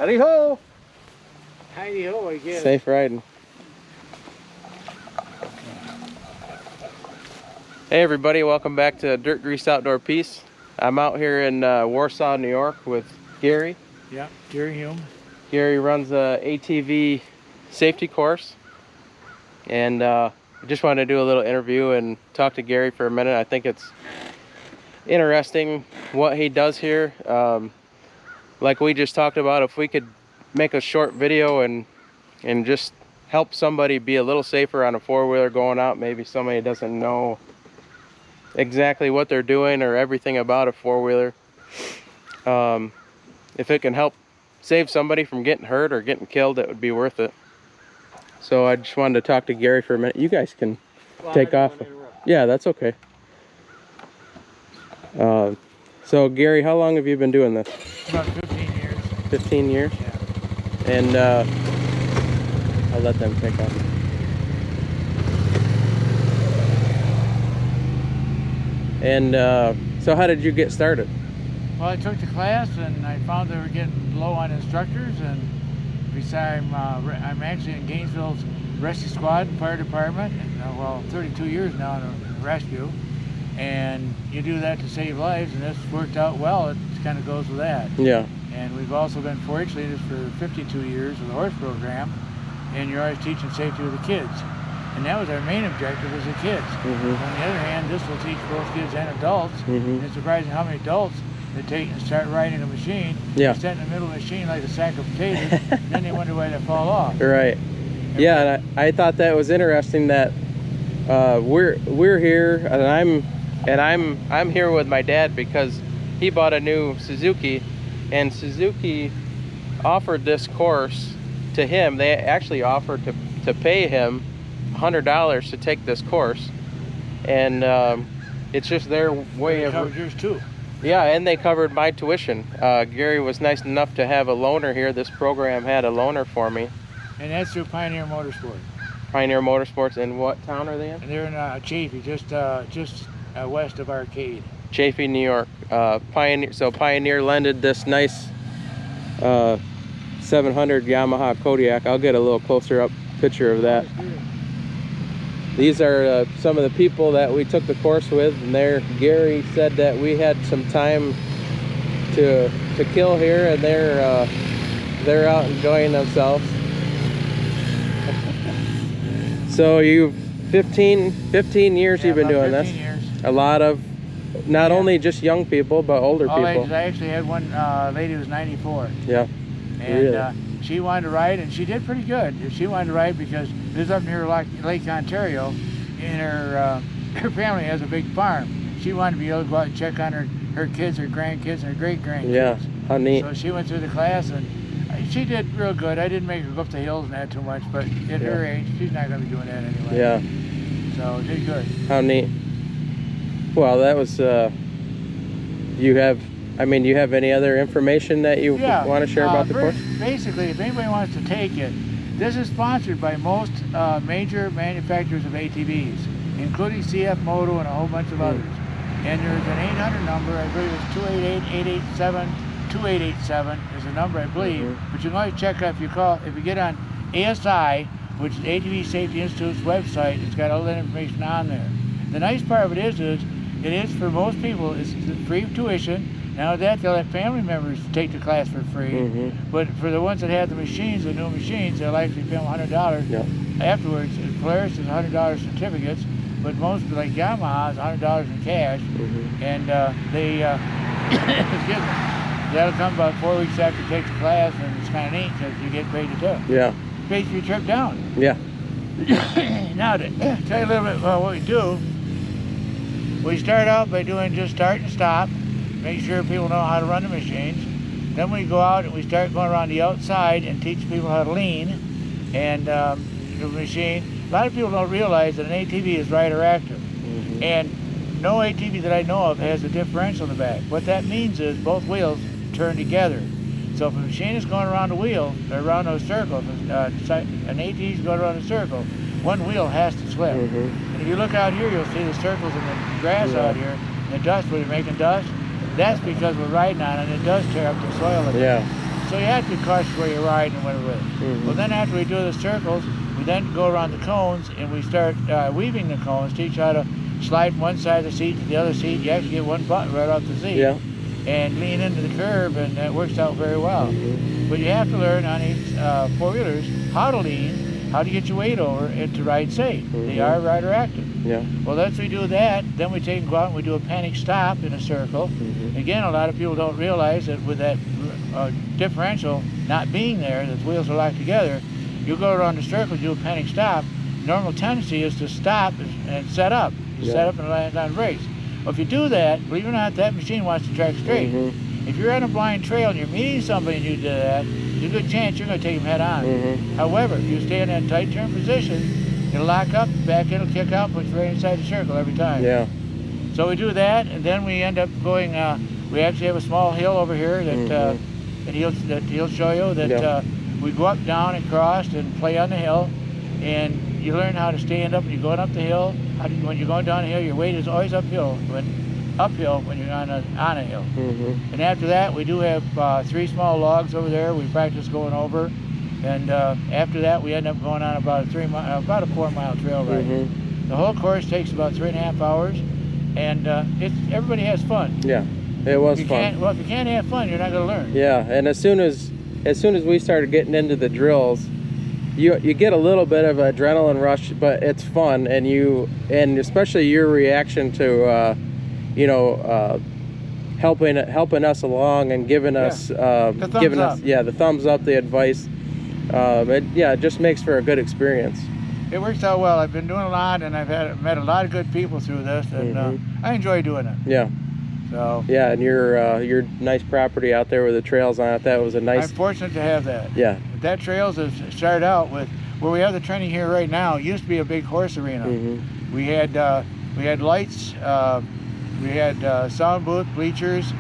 Howdy ho! Heidi ho, I guess. Safe riding. Hey everybody, welcome back to Dirt Greased Outdoor Peace. I'm out here in Warsaw, New York with Gary. Yeah, Gary Hume. Gary runs the ATV Safety Course. And I just wanted to do a little interview and talk to Gary for a minute. I think it's interesting what he does here. Like we just talked about, if we could make a short video and just help somebody be a little safer on a four-wheeler going out, maybe somebody doesn't know exactly what they're doing or everything about a four-wheeler. If it can help save somebody from getting hurt or getting killed, it would be worth it. So I just wanted to talk to Gary for a minute. You guys can take off. Yeah, that's okay. So Gary, how long have you been doing this? About 15 years. 15 years? Yeah. And I'll let them take off. And so how did you get started? Well, I took the class and I found they were getting low on instructors, and besides, I'm actually in Gainesville's Rescue Squad Fire Department, and well, 32 years now in a rescue, and you do that to save lives, and this worked out well. It kind of goes with that. Yeah. And we've also been forage leaders for 52 years with the horse program, and you're always teaching safety with the kids. And that was our main objective, was the kids. Mm-hmm. On the other hand, this will teach both kids and adults. Mm-hmm. And it's surprising how many adults that take and start riding a machine, yeah, sit in the middle of the machine like a sack of potatoes, and then they wonder why they fall off. Right. Yeah, and I thought that was interesting that we're here, and I'm here with my dad because he bought a new Suzuki, and Suzuki offered this course to him. They actually offered to pay him $100 to take this course, and it's just their way of. They covered yours too. Yeah, and they covered my tuition. Gary was nice enough to have a loaner here. This program had a loaner for me. And that's through Pioneer Motorsport. Pioneer Motorsports. In what town are they in? And they're in Chaffee, just west of Arcade. Chaffee, New York. Pioneer. So Pioneer lended this nice 700 Yamaha Kodiak. I'll get a little closer up picture of that. These are some of the people that we took the course with, and Gary said that we had some time to kill here, and they're out enjoying themselves. So you've 15 years you've been doing this. 15 years. A lot of not only just young people but older All people. ages. I actually had one lady who was 94. Yeah. And really? She wanted to ride, and she did pretty good. She wanted to ride because this is up near Lake Ontario, and her family has a big farm. She wanted to be able to go out and check on her kids, her grandkids, and her great-grandkids. Yeah, how neat. So she went through the class, and she did real good. I didn't make her go up the hills and that too much, but at her age, she's not going to be doing that anyway. Yeah. So did good. How neat. Well, that was, you have any other information that you want to share about the course? Basically, if anybody wants to take it, this is sponsored by most major manufacturers of ATVs, including CF Moto and a whole bunch of others. And there's an 800 number, I believe it's 288-887-2887 is the number, I believe. But you can always check out if you get on ASI, which is ATV Safety Institute's website, it's got all that information on there. The nice part of it is for most people, it's free tuition. Now that they'll have family members take the class for free, but for the ones that have the machines, the new machines, they'll actually pay them $100 afterwards. And Polaris is $100 certificates, but most like Yamaha is $100 in cash, and that'll come about 4 weeks after you take the class, and it's kind of neat because you get paid to do it. Yeah. Pays for your trip down. Yeah. Now to tell you a little bit about what we do, we start out by doing just start and stop. Make sure people know how to run the machines. Then we go out and we start going around the outside and teach people how to lean and the machine. A lot of people don't realize that an ATV is rider active. And no ATV that I know of has a differential in the back. What that means is both wheels turn together. So if a machine is going around a wheel, or around a circle, if an ATV is going around a circle, one wheel has to slip. And if you look out here, you'll see the circles in the grass out here, and the dust, where you're making dust. That's because we're riding on it, and it does tear up the soil a bit. so you have to be cautious where you ride and whatever with it. Well, then after we do the circles, we then go around the cones and we start weaving the cones, teach how to slide from one side of the seat to the other seat. You actually get one button right off the seat. Yeah. And lean into the curb, and that works out very well. But you have to learn on these four-wheelers how to lean, how to get your weight over, and to ride safe. They are rider active. Yeah. Well, once we do that, then we take and go out and we do a panic stop in a circle. Again, a lot of people don't realize that with that differential not being there, that the wheels are locked together, you go around the circle, do a panic stop. Normal tendency is to stop and set up. You set up and land on brakes. Well, if you do that, believe it or not, that machine wants to track straight. If you're on a blind trail and you're meeting somebody and you do that, there's a good chance you're going to take them head on. However, if you stay in that tight turn position, it'll lock up, back in, it'll kick out, put you right inside the circle every time. Yeah. So we do that, and then we end up going, we actually have a small hill over here that, he'll show you, that we go up, down, and cross, and play on the hill, and you learn how to stand up when you're going up the hill. When you're going down the hill, your weight is always uphill when you're on a hill. And after that, we do have 3 small logs over there we practice going over. And after that, we end up going on about a 4-mile trail ride. The whole course takes about 3.5 hours, and everybody has fun. Yeah, it was fun. Well, if you can't have fun, you're not going to learn. Yeah, and as soon as we started getting into the drills, you get a little bit of adrenaline rush, but it's fun, and especially your reaction to helping us along and giving us the thumbs up, the advice. It just makes for a good experience. It works out well. I've been doing a lot, and I've met a lot of good people through this, and I enjoy doing it. Yeah. So. Yeah, and your nice property out there with the trails on it. That was a nice. I'm fortunate to have that. Yeah. That trails has started out with where we have the training here right now. It used to be a big horse arena. We had lights, we had sound booth, bleachers,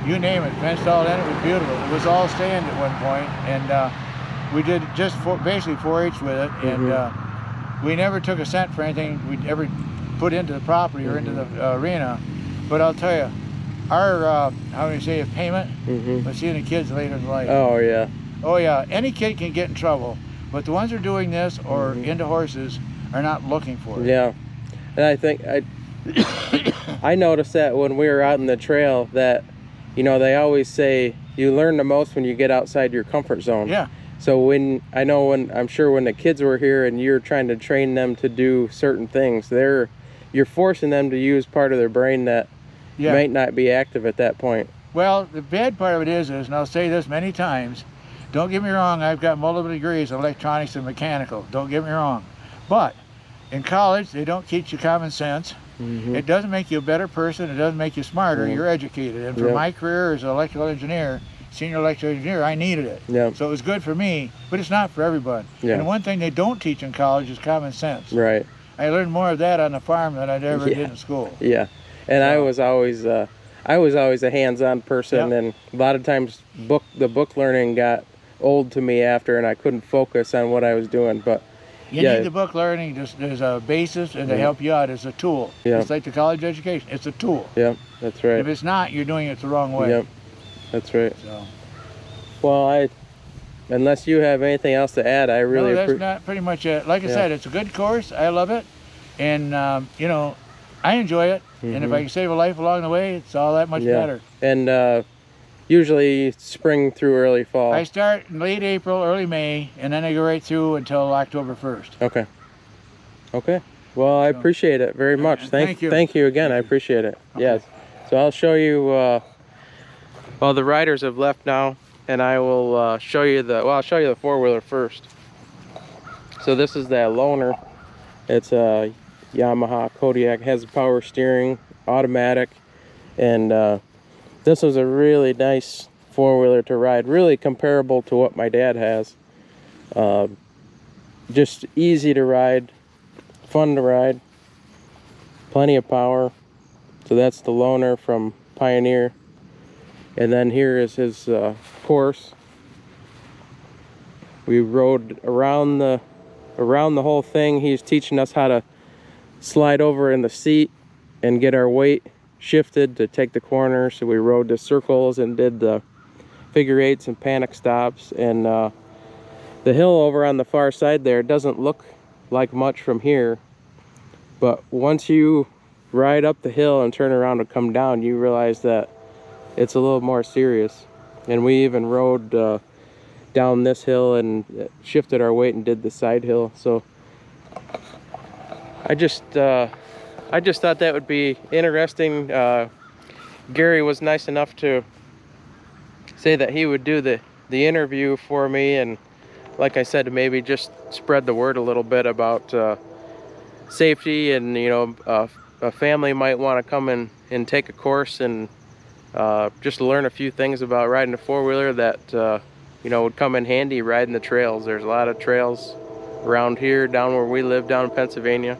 you name it, fenced all in. It was beautiful. It was all stand at one point, and we did just basically 4-H with it, and we never took a cent for anything we'd ever put into the property or into the arena. But I'll tell you, our how do you say, a payment was seeing the kids later in life. Oh yeah. Oh yeah. Any kid can get in trouble, but the ones who are doing this or into horses are not looking for it. Yeah, and I think I noticed that when we were out in the trail that, they always say you learn the most when you get outside your comfort zone. Yeah. So I'm sure when the kids were here and you're trying to train them to do certain things, you're forcing them to use part of their brain that might not be active at that point. Well, the bad part of it is, and I'll say this many times, don't get me wrong, I've got multiple degrees in electronics and mechanical, don't get me wrong. But in college, they don't teach you common sense. It doesn't make you a better person, it doesn't make you smarter, you're educated. And for my career as an electrical engineer, senior electrical engineer, I needed it. So it was good for me, but it's not for everyone. And one thing they don't teach in college is common sense. Right. I learned more of that on the farm than I'd ever did in school. Yeah, and I was always a hands-on person, and a lot of times the book learning got old to me after, and I couldn't focus on what I was doing. But you need the book learning. There's a basis, and to help you out as a tool. It's like the college education. It's a tool. Yeah, that's right. If it's not, you're doing it the wrong way. Yep, that's right. So. Well, unless you have anything else to add, I really No, that's not pretty much it. Like I said, it's a good course. I love it, and I enjoy it. And if I can save a life along the way, it's all that much better. And usually spring through early fall. I start in late April, early May, and then I go right through until October 1st. Okay. Well, I appreciate it very much. Thank you. Thank you again. I appreciate it. Okay. Yes. So I'll show you. Well, the riders have left now, and I will show you I'll show you the four-wheeler first. So this is that loaner. It's a Yamaha Kodiak, has power steering, automatic, and this was a really nice four-wheeler to ride, really comparable to what my dad has. Just easy to ride, fun to ride, plenty of power. So that's the loaner from Pioneer, and then here is his course. We rode around the whole thing. He's teaching us how to slide over in the seat and get our weight shifted to take the corner. So we rode the circles and did the figure eights and panic stops. And the hill over on the far side there doesn't look like much from here, but once you ride up the hill and turn around and come down, you realize that it's a little more serious. And we even rode down this hill and shifted our weight and did the side hill. So I just thought that would be interesting. Gary was nice enough to say that he would do the interview for me, and like I said, maybe just spread the word a little bit about safety, and you know, a family might want to come and take a course and just learn a few things about riding a four-wheeler that you know, would come in handy riding the trails. There's a lot of trails around here, down where we live, down in Pennsylvania.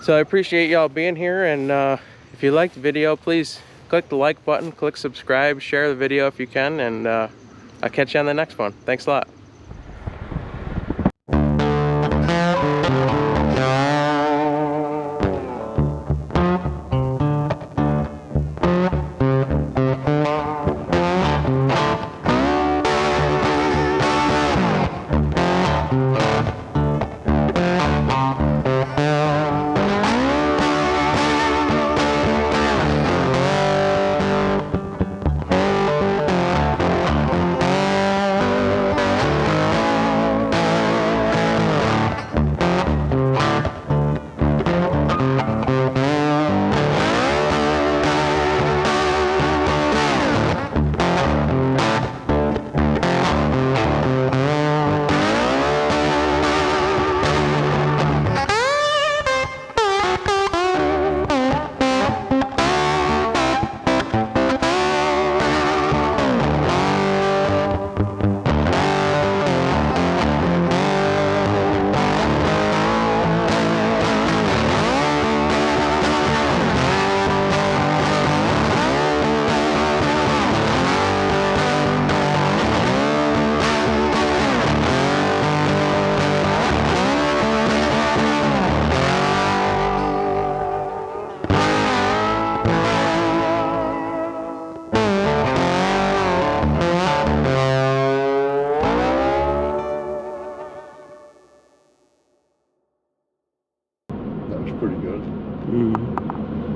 So I appreciate y'all being here, and if you liked the video, please click the like button, click subscribe, share the video if you can, and I'll catch you on the next one. Thanks a lot. That was pretty good. Mm.